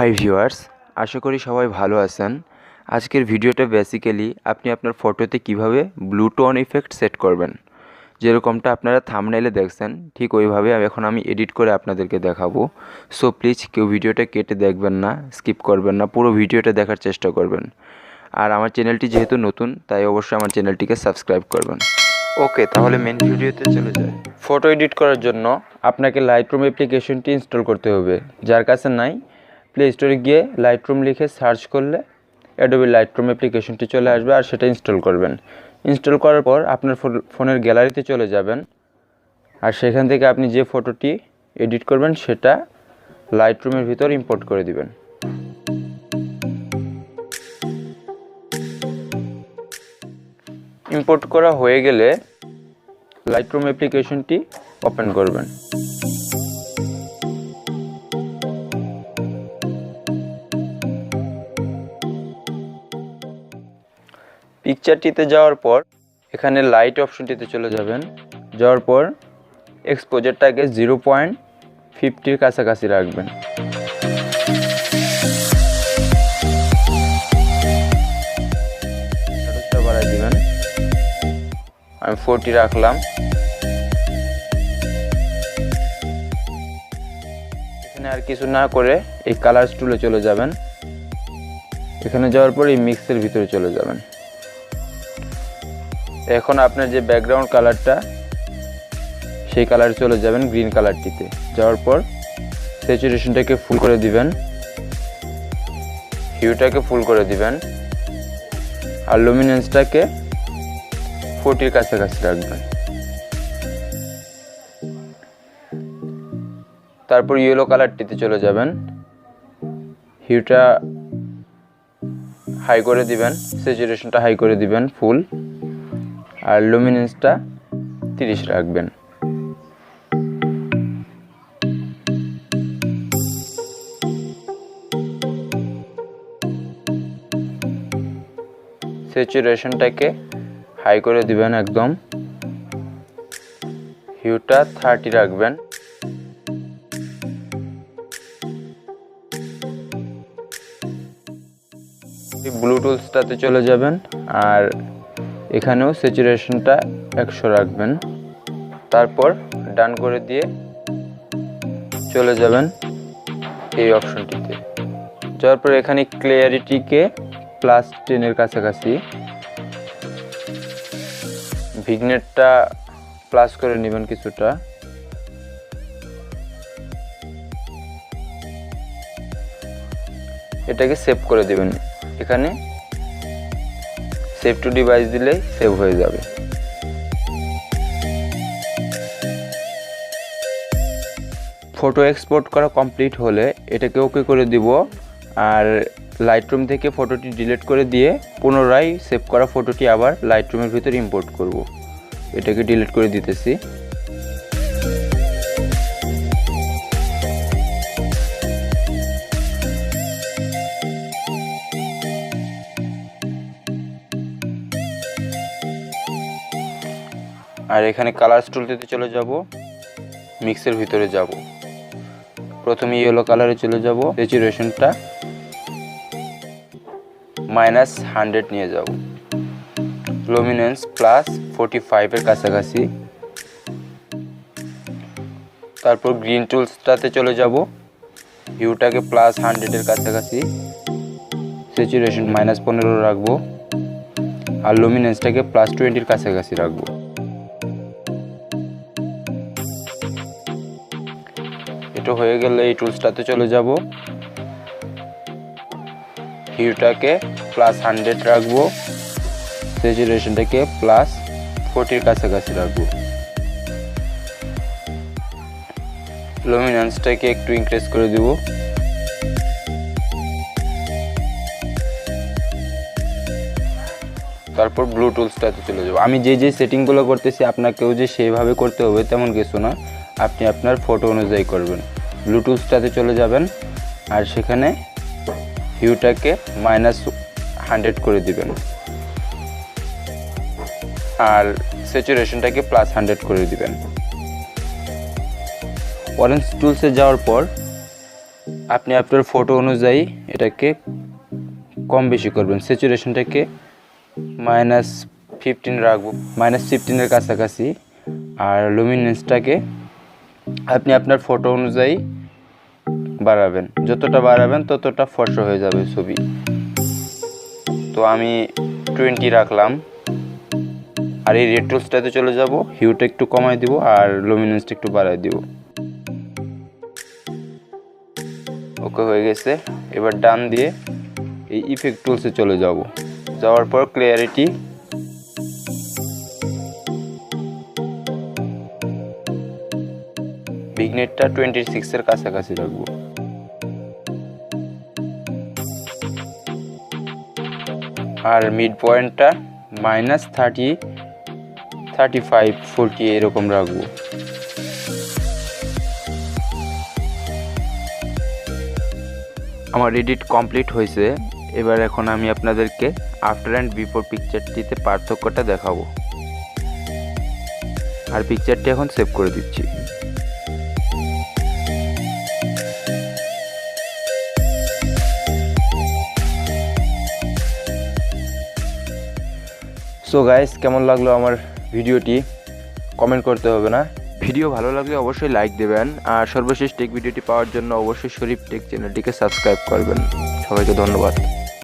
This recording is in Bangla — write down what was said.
হাই ভিউয়ার্স, আশা করি সবাই ভালো আছেন। আজকের ভিডিওটা বেসিক্যালি আপনি আপনার ফটোতে কিভাবে ব্লু টোন ইফেক্ট সেট করবেন, যেরকমটা আপনারা থাম্বনেইলে দেখছেন ঠিক ওইভাবে এখন আমি এডিট করে আপনাদেরকে দেখাবো। সো প্লিজ কেউ ভিডিওটা কেটে দেখবেন না, স্কিপ করবেন না, পুরো ভিডিওটা দেখার চেষ্টা করবেন। আর আমার চ্যানেলটি যেহেতু নতুন তাই অবশ্যই আমার চ্যানেলটিকে সাবস্ক্রাইব করবেন। ওকে, তাহলে মেন ভিডিওতে চলে যায়। ফটো এডিট করার জন্য আপনাকে লাইটরুম অ্যাপ্লিকেশনটি ইনস্টল করতে হবে। যার কাছে নাই, প্লে স্টোরে গিয়ে লাইটরুম লিখে সার্চ করলে অ্যাডোবি লাইটরুম অ্যাপ্লিকেশনটি চলে আসবে আর সেটা ইনস্টল করবেন। ইনস্টল করার পর আপনার ফোনের গ্যালারিতে চলে যাবেন আর সেখান থেকে আপনি যে ফটোটি এডিট করবেন সেটা লাইটরুমের ভিতর ইম্পোর্ট করে দিবেন। ইম্পোর্ট করা হয়ে গেলে লাইটরুম অ্যাপ্লিকেশনটি ওপেন করবেন। পিকচারটিতে যাওয়ার পর এখানে লাইট অপশনটিতে চলে যাবেন। যাওয়ার পর এক্সপোজারটাকে 0.50 কাছাকাছি রাখবেন। বাড়াই দিবেন, আমি 40 রাখলাম। এখানে আর কিছু না করে এই কালার টুলে চলে যাবেন। এখানে যাওয়ার পর এই মিক্সের ভিতরে চলে যাবেন। এখন আপনার যে ব্যাকগ্রাউন্ড কালারটা সেই কালারে চলে যাবেন গ্রিন কালারটিতে। যাওয়ার পর স্যাচুরেশনটাকে ফুল করে দিবেন, হিউটাকে ফুল করে দিবেন আর লুমিনেন্সটাকে 40 কাছাকাছি রাখবেন। তারপর ইয়েলো কালারটিতে চলে যাবেন, হিউটা হাই করে দিবেন, স্যাচুরেশনটা হাই করে দিবেন ফুল আর লুমিনেন্সটা 30 রাখবেন। স্যাচুরেশনটাকে হাই করে দিবেন একদম, হিউটা 30 রাখবেন। ব্লু টুলসটাতে চলে যাবেন আর এখানেও স্যাচুরেশনটা 100 রাখবেন। তারপর ডান করে দিয়ে চলে যাবেন এই অপশনটিতে। যাওয়ার পর এখানে ক্লিয়ারিটিকে +10 কাছাকাছি, ভিগনেটটা প্লাস করে নেবেন কিছুটা। এটাকে সেভ করে দিবেন। এখানে সেভ টু ডিভাইস দিলেই সেভ হয়ে যাবে। ফটো এক্সপোর্ট করা কমপ্লিট হলে এটাকে ওকে করে দিব আর লাইটরুম থেকে ফটোটি ডিলিট করে দিয়ে পুনরায় সেভ করা ফটোটি আবার লাইটরুমের ভিতর ইম্পোর্ট করব। এটাকে ডিলিট করে দিতেছি। আর এখানে কালার টুলটিতে চলে যাব, মিক্সের ভিতরে যাব। প্রথমে ইয়েলো কালারে চলে যাব, স্যাচুরেশনটা -100 নিয়ে যাব, লুমিনেন্স +45 এর কাছাকাছি। তারপর গ্রিন টুলসটাতে চলে যাব, হিউটাকে +100 এর কাছাকাছি, স্যাচুরেশন -15 রাখবো আর লুমিনেন্সটাকে +20 এর কাছাকাছি রাখবো। এটা হয়ে গেলে এই টুলসটাতে চলে যাব, হিউটাকে +100 রাখবো, স্যাচুরেশনটাকে +40 এর কাছাকাছি রাখবো, লুমিনেন্সটাকে একটু ইনক্রিজ করে দিব। তারপর ব্লু টুলসটাতে চলে যাব। আমি যে সেটিংগুলো করতেছি আপনাকেও যে সেইভাবে করতে হবে তেমন কিছু না, আপনি আপনার ফটো অনুযায়ী করবেন। ব্লু টুলসটাতে চলে যাবেন আর সেখানে হিউটাকে -100 করে দিবেন আর স্যাচুরেশনটাকে +100 করে দিবেন। অরেঞ্জ টুলসে যাওয়ার পর আপনি আপনার ফটো অনুযায়ী এটাকে কম বেশি করবেন। স্যাচুরেশনটাকে -15 রাখবো, -15-এর কাছাকাছি। আর লুমিনেন্সটাকে আপনি আপনার ফটো অনুযায়ী বাড়াবেন, যতটা বাড়াবেন ততটা ফর্সা হয়ে যাবে ছবি। তো আমি 20 রাখলাম। আর এই রেড টুলসটাতে চলে যাব, হিউটা একটু কমাই দিব আর লুমিনেন্সটা একটু বাড়াই দিব। ওকে, হয়ে গেছে। এবার ডান দিয়ে এই ইফেক্ট টুলসে চলে যাব, যাওয়ার পর ক্লিয়ারিটি ভিগনেটটা 26-এর কাছাকাছি রাখবো। আর মিড পয়েন্টটা -30, 35, 40 এরকম রাখবো। আমার এডিট কমপ্লিট হয়েছে। এবার এখন আমি আপনাদেরকে আফটার অ্যান্ড বিফোর পিকচারটিতে পার্থক্যটা দেখাবো। আর পিকচারটি এখন সেভ করে দিচ্ছি। সো গাইস, কেমন লাগলো আমার ভিডিওটি কমেন্ট করতে হবে না। ভিডিও ভালো লাগলে অবশ্যই লাইক দেবেন। আর সর্বশেষ টেক ভিডিওটি পাওয়ার জন্য অবশ্যই শরীফ টেক চ্যানেলটিকে সাবস্ক্রাইব করবেন। সবাইকে ধন্যবাদ।